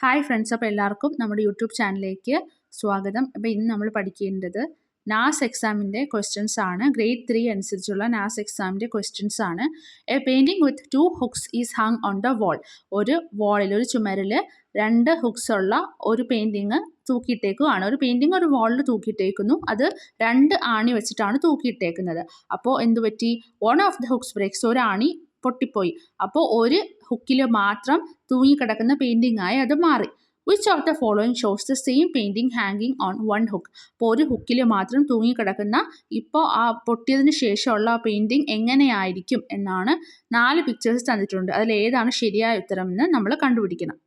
Hi friends, അപ്പോൾ എല്ലാവർക്കും നമ്മുടെ യൂട്യൂബ് ചാനലിലേക്ക് സ്വാഗതം. അപ്പോൾ ഇന്ന് നമ്മൾ പഠിക്കേണ്ടത് നാസ് എക്സാമിൻ്റെ ക്വസ്റ്റ്യൻസ് ആണ്. ഗ്രേഡ് 3 അനുസരിച്ചുള്ള നാസ് എക്സാമിൻ്റെ ക്വസ്റ്റ്യൻസ് ആണ്. A painting with 2 hooks is hung on the wall. ഒരു ചുമരിൽ 2 ഹുക്സ് ഉള്ള ഒരു പെയിൻറ്റിങ് തൂക്കിയിട്ടേക്കുവാണ്. ഒരു പെയിൻറ്റിങ് ഒരു വാളിൽ തൂക്കിയിട്ടേക്കുന്നു. അത് 2 ആണി വെച്ചിട്ടാണ് തൂക്കിയിട്ടേക്കുന്നത്. അപ്പോൾ എന്ത് പറ്റി? One of the hooks breaks, ഒരു ആണി പൊട്ടിപ്പോയി. അപ്പോൾ ഒരു ഹുക്കിൽ മാത്രം തൂങ്ങിക്കിടക്കുന്ന പെയിൻറ്റിംഗ് ആയി അത് മാറി. Which of the following shows the same painting ഹാങ്ങിങ് ഓൺ വൺ ഹുക്ക്. അപ്പോൾ ഒരു ഹുക്കിൽ മാത്രം തൂങ്ങിക്കിടക്കുന്ന ഇപ്പോൾ ആ പൊട്ടിയതിന് ശേഷമുള്ള ആ പെയിൻറ്റിംഗ് എങ്ങനെയായിരിക്കും എന്നാണ് 4 പിക്ചേഴ്സ് തന്നിട്ടുണ്ട്. അതിൽ ഏതാണ് ശരിയായ ഉത്തരം എന്ന് നമ്മൾ കണ്ടുപിടിക്കണം.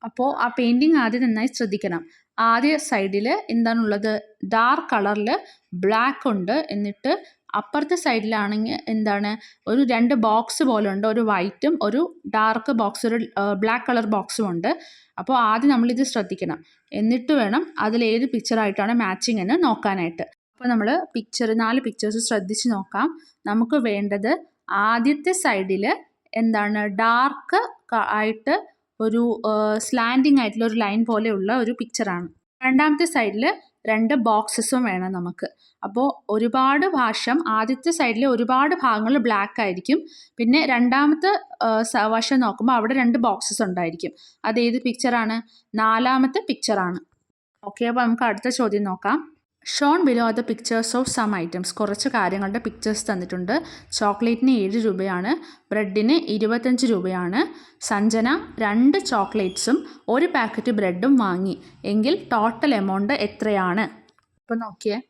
അപ്പോൾ ആ പെയിൻറ്റിംഗ് ആദ്യം നന്നായി ശ്രദ്ധിക്കണം. ആദ്യ സൈഡിൽ എന്താണുള്ളത്? ഡാർക്ക് കളറിൽ ബ്ലാക്ക് ഉണ്ട്. എന്നിട്ട് അപ്പുറത്തെ സൈഡിലാണെങ്കിൽ എന്താണ്? ഒരു 2 ബോക്സ് പോലെ ഉണ്ട്. ഒരു വൈറ്റും ഒരു ഡാർക്ക് ബോക്സ്, ഒരു ബ്ലാക്ക് കളർ ബോക്സും ഉണ്ട്. അപ്പോൾ ആദ്യം നമ്മളിത് ശ്രദ്ധിക്കണം. എന്നിട്ട് വേണം അതിലേത് പിക്ചറായിട്ടാണ് മാച്ചിങ് എന്ന് നോക്കാനായിട്ട്. അപ്പോൾ നമ്മൾ 4 പിക്ചേഴ്സ് ശ്രദ്ധിച്ച് നോക്കാം. നമുക്ക് വേണ്ടത് ആദ്യത്തെ സൈഡിൽ എന്താണ്? ഡാർക്ക് ആയിട്ട് ഒരു സ്ലാൻഡിങ് ആയിട്ടുള്ള ഒരു ലൈൻ പോലെയുള്ള ഒരു പിക്ചറാണ്. രണ്ടാമത്തെ സൈഡിൽ 2 ബോക്സസും വേണം നമുക്ക്. അപ്പോൾ ഒരുപാട് ആദ്യത്തെ സൈഡിൽ ഒരുപാട് ഭാഗങ്ങൾ ബ്ലാക്ക് ആയിരിക്കും. പിന്നെ രണ്ടാമത്തെ വശം നോക്കുമ്പോൾ അവിടെ 2 ബോക്സസ് ഉണ്ടായിരിക്കും. അതേത് പിക്ചറാണ്? 4ാമത്തെ പിക്ചറാണ്. ഓക്കെ, അപ്പോൾ നമുക്ക് അടുത്ത ചോദ്യം നോക്കാം. Shown below are the pictures of some items. കുറച്ച് കാര്യങ്ങളുടെ പിക്ചേഴ്സ് തന്നിട്ടുണ്ട്. ചോക്ലേറ്റിന് 7 രൂപയാണ്, ബ്രെഡിന് 25 രൂപയാണ്. സഞ്ജന 2 ചോക്ലേറ്റ്സും 1 പാക്കറ്റ് ബ്രെഡും വാങ്ങി. എങ്കിൽ ടോട്ടൽ എമൗണ്ട് എത്രയാണ്? അപ്പോൾ നോക്കിയേ,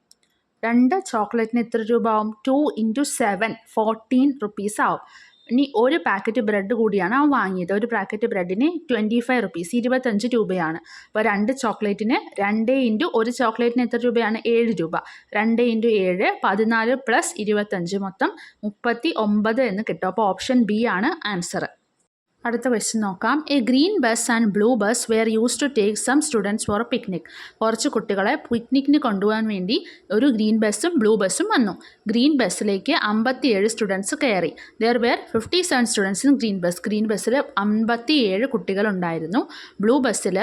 2 ചോക്ലേറ്റിന് എത്ര രൂപ ആവും? 2 × 7 14 റുപ്പീസ് ആവും. ഇനി 1 പാക്കറ്റ് ബ്രെഡ് കൂടിയാണ് അവൻ വാങ്ങിയത്. ഒരു പാക്കറ്റ് ബ്രെഡിന് 25 റുപ്പീസ്, 25 രൂപയാണ്. അപ്പോൾ 2 ചോക്ലേറ്റിന് 2 × 1 ചോക്ലേറ്റിന് എത്ര രൂപയാണ്? 7 രൂപ. 2 × 7 14 + 25 മൊത്തം 39 എന്ന് കിട്ടും. അപ്പോൾ ഓപ്ഷൻ ബി ആണ് ആൻസർ. അടുത്ത ക്വസ്റ്റ്യൻ നോക്കാം. A green bus and blue bus were use to take some students for a picnic. കുറച്ച് കുട്ടികളെ പിക്നിക്കിന് കൊണ്ടുപോകാൻ വേണ്ടി ഒരു ഗ്രീൻ ബസ്സും ബ്ലൂ ബസ്സും വന്നു. ഗ്രീൻ ബസ്സിലേക്ക് 57 സ്റ്റുഡൻസ് കയറി. There were 57 students in green bus. Green ബസ്സിൽ 57 കുട്ടികളുണ്ടായിരുന്നു. ബ്ലൂ ബസ്സിൽ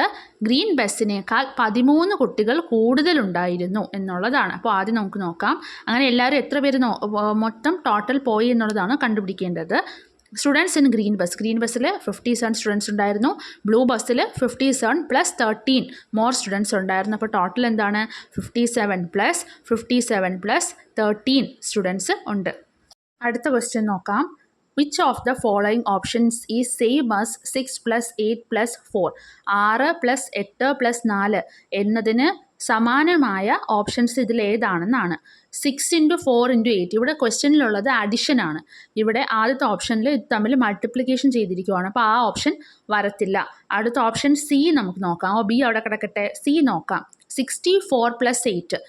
ഗ്രീൻ ബസ്സിനേക്കാൾ 13 കുട്ടികൾ കൂടുതലുണ്ടായിരുന്നു എന്നുള്ളതാണ്. അപ്പോൾ ആദ്യം നമുക്ക് നോക്കാം. അങ്ങനെ എല്ലാവരും എത്ര പേര് മൊത്തം ടോട്ടൽ പോയി എന്നുള്ളതാണ് കണ്ടുപിടിക്കേണ്ടത്. സ്റ്റുഡൻസ് ഇൻ ഗ്രീൻ ബസ്സിൽ 57 സ്റ്റുഡൻസ് ഉണ്ടായിരുന്നു. ബ്ലൂ ബസ്സിൽ 57 + 13 മോർ സ്റ്റുഡൻസ് ഉണ്ടായിരുന്നു. അപ്പോൾ ടോട്ടൽ എന്താണ്? 57 + 13 സ്റ്റുഡൻസ് ഉണ്ട്. അടുത്ത ക്വസ്റ്റ്യൻ നോക്കാം. Which of the following options is same as 6 + 8 + 4. 6 + 8 + 4 എന്നതിന് സമാനമായ ഓപ്ഷൻസ് ഇതിൽ ഏതാണെന്നാണ്. 6 × 4 × 8. ഇവിടെ ക്വസ്റ്റ്യനിലുള്ളത് അഡിഷനാണ്. ഇവിടെ ആദ്യത്തെ ഓപ്ഷനിൽ ഇത് തമ്മിൽ മൾട്ടിപ്ലിക്കേഷൻ ചെയ്തിരിക്കുവാണ്. അപ്പോൾ ആ ഓപ്ഷൻ വരത്തില്ല. അടുത്ത ഓപ്ഷൻ സി നമുക്ക് നോക്കാം. ബി അവിടെ കിടക്കട്ടെ. സി നോക്കാം. 64 + 8.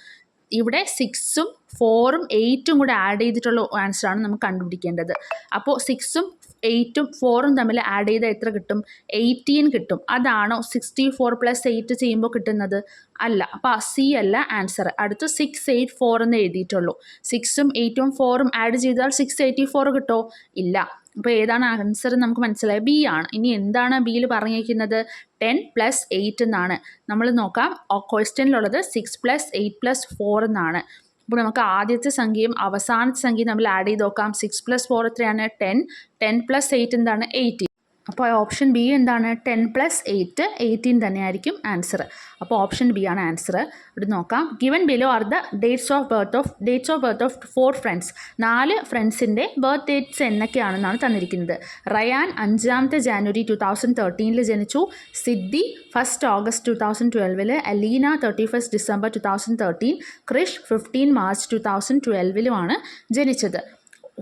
ഇവിടെ 6ഉം 4ഉം 8ഉം കൂടെ ആഡ് ചെയ്തിട്ടുള്ള ആൻസറാണ് നമുക്ക് കണ്ടുപിടിക്കേണ്ടത്. അപ്പോൾ 6ഉം 8ഉം 4ഉം തമ്മിൽ ആഡ് ചെയ്താൽ എത്ര കിട്ടും? 18 കിട്ടും. അതാണോ 64 + 8 ചെയ്യുമ്പോൾ കിട്ടുന്നത്? അല്ല. അപ്പോൾ സി അല്ല ആൻസർ. അടുത്ത് 684 എന്ന് എഴുതിയിട്ടുള്ളൂ. 6ഉം 8ഉം 4ഉം ആഡ് ചെയ്താൽ 684 കിട്ടുമോ? ഇല്ല. അപ്പോൾ ഏതാണ് ആൻസർ നമുക്ക് മനസ്സിലായി? ബി ആണ്. ഇനി എന്താണ് ബിയിൽ പറഞ്ഞിരിക്കുന്നത്? 10 + 8 എന്നാണ്. നമ്മൾ നോക്കാം. ക്വസ്റ്റ്യനിലുള്ളത് 6 + 8 + 4 എന്നാണ്. അപ്പോൾ നമുക്ക് ആദ്യത്തെ സംഖ്യയും അവസാനത്തെ സംഖ്യയും നമ്മൾ ആഡ് ചെയ്ത് നോക്കാം. 6 + 4 എത്രയാണ്? 10. 10 + 8 എന്താണ്? 18. അപ്പോൾ ഓപ്ഷൻ ബി എന്താണ്? 10 + 8 18 തന്നെയായിരിക്കും ആൻസർ. അപ്പോൾ ഓപ്ഷൻ ബി ആണ് ആൻസർ. ഇവിടെ നോക്കാം. Given below are the dates of birth of 4 friends. 4 ഫ്രണ്ട്സിൻ്റെ ബർത്ത് ഡേറ്റ്സ് എന്നൊക്കെയാണെന്നാണ് തന്നിരിക്കുന്നത്. റയാൻ 5 ജാനുവരി 2013 ജനിച്ചു. സിദ്ധി 1 August 2012. Aleena 31 December 2013. Krish 15 March 2012 ജനിച്ചത്.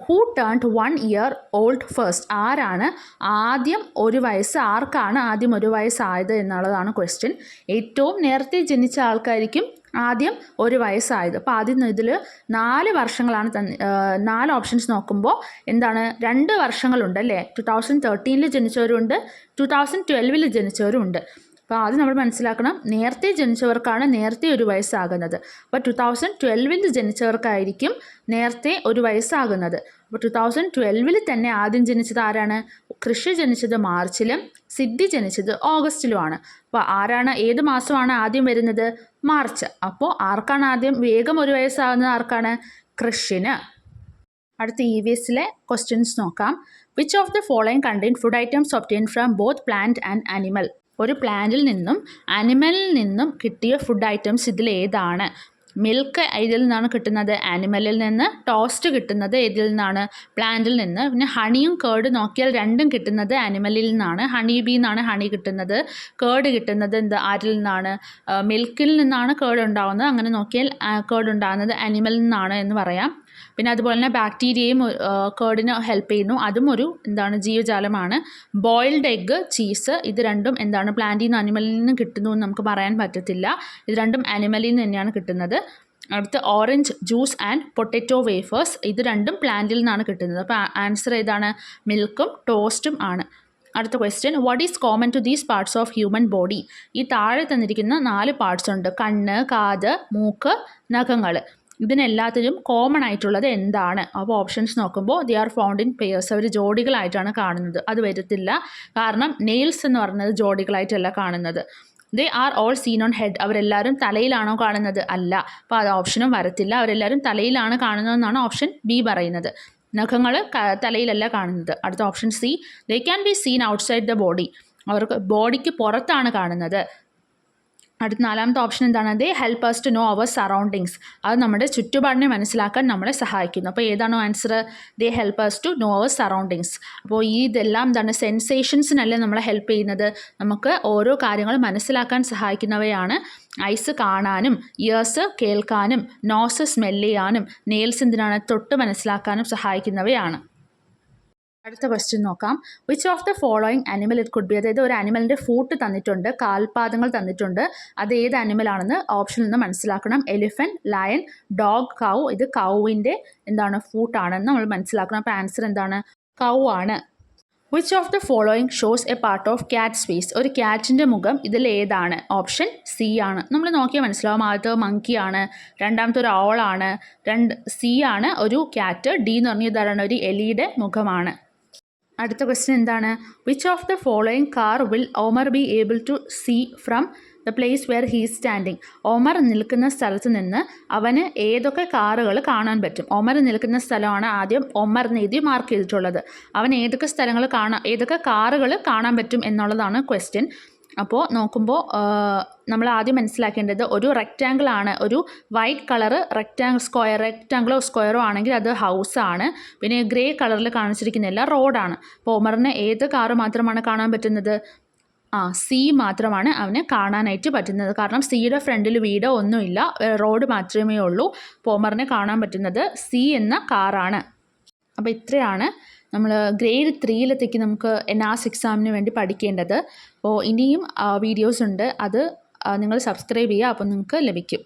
Who turned 1 year old first. ആർക്കാണ് ആദ്യം 1 വയസ്സായത് എന്നുള്ളതാണ് ക്വസ്റ്റ്യൻ. ഏറ്റവും നേരത്തെ ജനിച്ച ആൾക്കായിരിക്കും ആദ്യം 1 വയസ്സായത്. അപ്പോൾ ആദ്യം ഇതിൽ 4 വർഷങ്ങളാണ് 4 ഓപ്ഷൻസ് നോക്കുമ്പോൾ എന്താണ്? 2 വർഷങ്ങളുണ്ട് അല്ലേ? 2013 ജനിച്ചവരുണ്ട്, 2012 ജനിച്ചവരുണ്ട്. അപ്പോൾ ആദ്യം നമ്മൾ മനസ്സിലാക്കണം, നേരത്തെ ജനിച്ചവർക്കാണ് നേരത്തെ ഒരു വയസ്സാകുന്നത്. അപ്പോൾ 2012 ജനിച്ചവർക്കായിരിക്കും നേരത്തെ ഒരു വയസ്സാകുന്നത്. അപ്പോൾ 2012 തന്നെ ആദ്യം ജനിച്ചത് ആരാണ്? കൃഷി ജനിച്ചത് മാർച്ചിലും സിദ്ധി ജനിച്ചത് ഓഗസ്റ്റിലുമാണ്. അപ്പോൾ ആരാണ്, ഏത് മാസമാണ് ആദ്യം വരുന്നത്? മാർച്ച്. അപ്പോൾ ആർക്കാണ് ആദ്യം വേഗം ഒരു വയസ്സാകുന്നത്? ആർക്കാണ്? കൃഷിന്. അടുത്ത EVSലെ ക്വസ്റ്റ്യൻസ് നോക്കാം. Which of the following contain food items obtain from both plant and animal? ഒരു പ്ലാന്റിൽ നിന്നും ആനിമലിൽ നിന്നും കിട്ടിയ ഫുഡ് ഐറ്റംസ് ഇതിൽ ഏതാണ്? മിൽക്ക് ഇതിൽ നിന്നാണ് കിട്ടുന്നത്, ആനിമലിൽ നിന്ന്. ടോസ്റ്റ് കിട്ടുന്നത് ഇതിൽ നിന്നാണ്? പ്ലാന്റിൽ നിന്ന്. പിന്നെ ഹണിയും കേർഡ് നോക്കിയാൽ രണ്ടും കിട്ടുന്നത് ആനിമലിൽ നിന്നാണ്. ഹണി ബീ നിന്നാണ് ഹണി കിട്ടുന്നത്. കേർഡ് കിട്ടുന്നത് ആരിൽ നിന്നാണ്? മിൽക്കിൽ നിന്നാണ് കേർഡ് ഉണ്ടാകുന്നത്. അങ്ങനെ നോക്കിയാൽ കേർഡ് ഉണ്ടാകുന്നത് ആനിമലിൽ നിന്നാണ് എന്ന് പറയാം. പിന്നെ അതുപോലെ തന്നെ ബാക്ടീരിയയും കേർഡിന് ഹെൽപ്പ് ചെയ്യുന്നു. അതും ഒരു ജീവജാലമാണ്. ബോയിൽഡ് എഗ്ഗ്, ചീസ്, ഇത് രണ്ടും പ്ലാന്റിൽ നിന്ന് അനിമലിൽ നിന്ന് കിട്ടുന്നു എന്ന് നമുക്ക് പറയാൻ പറ്റത്തില്ല. ഇത് രണ്ടും ആനിമലിൽ നിന്ന് തന്നെയാണ് കിട്ടുന്നത്. അടുത്ത് orange juice and potato wafers, ഇത് രണ്ടും പ്ലാന്റിൽ നിന്നാണ് കിട്ടുന്നത്. അപ്പോൾ ആൻസർ ഏതാണ്? മിൽക്കും ടോസ്റ്റും ആണ്. അടുത്ത question, what is common to these parts of human body? ഈ താഴെ തന്നിരിക്കുന്ന 4 പാർട്സ് ഉണ്ട്. കണ്ണ്, കാത്, മൂക്ക്, നഖങ്ങൾ. ഇതിനെല്ലാത്തിനും കോമൺ ആയിട്ടുള്ളത് എന്താണ്? അപ്പോൾ ഓപ്ഷൻസ് നോക്കുമ്പോൾ they are found in pairs, അവർ ജോഡികളായിട്ടാണ് കാണുന്നത്. അത് വരത്തില്ല, കാരണം നെയിൽസ് എന്ന് പറയുന്നത് ജോഡികളായിട്ടല്ല കാണുന്നത്. They are all seen on head, അവരെല്ലാവരും തലയിലാണോ കാണുന്നത്? അല്ല. അപ്പോൾ അത് ഓപ്ഷനും വരത്തില്ല. അവരെല്ലാവരും തലയിലാണ് കാണുന്നതെന്നാണ് ഓപ്ഷൻ ബി പറയുന്നത്. നഖങ്ങൾ തലയിലല്ല കാണുന്നത്. അടുത്ത option C, they can be seen outside the body, അവർക്ക് ബോഡിക്ക് പുറത്താണ് കാണുന്നത്. അടുത്ത 4ാമത്തെ ഓപ്ഷൻ എന്താണ്? They help us to know our surroundings, അത് നമ്മുടെ ചുറ്റുപാടിനെ മനസ്സിലാക്കാൻ നമ്മളെ സഹായിക്കുന്നു. അപ്പോൾ ഏതാണോ answer? They help us to know our surroundings. അപ്പോൾ ഇതെല്ലാം സെൻസേഷൻസിനല്ലേ നമ്മളെ ഹെൽപ്പ് ചെയ്യുന്നത്. നമുക്ക് ഓരോ കാര്യങ്ങൾ മനസ്സിലാക്കാൻ സഹായിക്കുന്നവയാണ്. ഐസ് കാണാനും, ഇയേഴ്സ് കേൾക്കാനും, നോസ് സ്മെല്ല് ചെയ്യാനും, നെയിൽസ് എന്തിനാണ്? തൊട്ട് മനസ്സിലാക്കാനും സഹായിക്കുന്നവയാണ്. അടുത്ത ക്വസ്റ്റ്യൻ നോക്കാം. Which of the following animal it could be? അതായത് ഒരു ആനിമലിൻ്റെ ഫൂട്ട് തന്നിട്ടുണ്ട്, കാൽപാദങ്ങൾ തന്നിട്ടുണ്ട്. അത് ഏത് ആനിമലാണെന്ന് ഓപ്ഷനിൽ നിന്ന് മനസ്സിലാക്കണം. എലിഫൻറ്റ്, ലയൺ, ഡോഗ്, കൗ. ഇത് കൗവിൻ്റെ ഫൂട്ടാണെന്ന് നമ്മൾ മനസ്സിലാക്കണം. അപ്പോൾ ആൻസർ എന്താണ്? കൗ ആണ്. Which of the following shows a part of cat's face? ഒരു ക്യാറ്റിൻ്റെ മുഖം ഇതിൽ ഏതാണ്? ഓപ്ഷൻ സി ആണ്. നമ്മൾ നോക്കിയാൽ മനസ്സിലാവും. ആദ്യത്തെ മങ്കി ആണ്, രണ്ടാമത്തെ ഒരു ഓളാണ്, സി ആണ് ഒരു ക്യാറ്റ്, ഡി എന്ന് പറഞ്ഞതാണ് ഒരു എലിയുടെ മുഖമാണ്. അടുത്ത ക്വസ്റ്റ്യൻ എന്താണ്? Which of the following car will Omar be able to see from the place where he standing? Omar നിൽക്കുന്ന സ്ഥലത്ത് നിന്ന് അവന് ഏതൊക്കെ കാറുകൾ കാണാൻ പറ്റും? ഓമർ നിൽക്കുന്ന സ്ഥലമാണ് ആദ്യം ഓമർ എഴുതി മാർക്ക് ചെയ്തിട്ടുള്ളത്. അവൻ ഏതൊക്കെ കാറുകൾ കാണാൻ പറ്റും എന്നുള്ളതാണ് ക്വസ്റ്റ്യൻ. അപ്പോൾ നോക്കുമ്പോൾ നമ്മൾ ആദ്യം മനസ്സിലാക്കേണ്ടത് ഒരു റെക്റ്റാങ്കിൾ ആണ്. ഒരു വൈറ്റ് കളറ് റെക്റ്റാങ്കിളോ സ്ക്വയറോ ആണെങ്കിൽ അത് ഹൗസാണ്. പിന്നെ ഗ്രേ കളറിൽ കാണിച്ചിരിക്കുന്നില്ല റോഡാണ്. അപ്പോൾ ഒമറിന് ഏത് കാറ് മാത്രമാണ് കാണാൻ പറ്റുന്നത്? സി മാത്രമാണ് അവന് കാണാനായിട്ട് പറ്റുന്നത്. കാരണം സിയുടെ ഫ്രണ്ടിൽ വീടോ ഒന്നുമില്ല, റോഡ് മാത്രമേ ഉള്ളൂ. അപ്പോൾ ഒമറിനെ കാണാൻ പറ്റുന്നത് സി എന്ന കാറാണ്. അപ്പോൾ ഇത്രയാണ് നമ്മൾ ഗ്രേഡ് 3 നമുക്ക് NAS എക്സാമിന് വേണ്ടി പഠിക്കേണ്ടത്. അപ്പോൾ ഇനിയും വീഡിയോസ് ഉണ്ട്, അത് നിങ്ങൾ സബ്സ്ക്രൈബ് ചെയ്യുക, അപ്പോൾ നിങ്ങൾക്ക് ലഭിക്കും.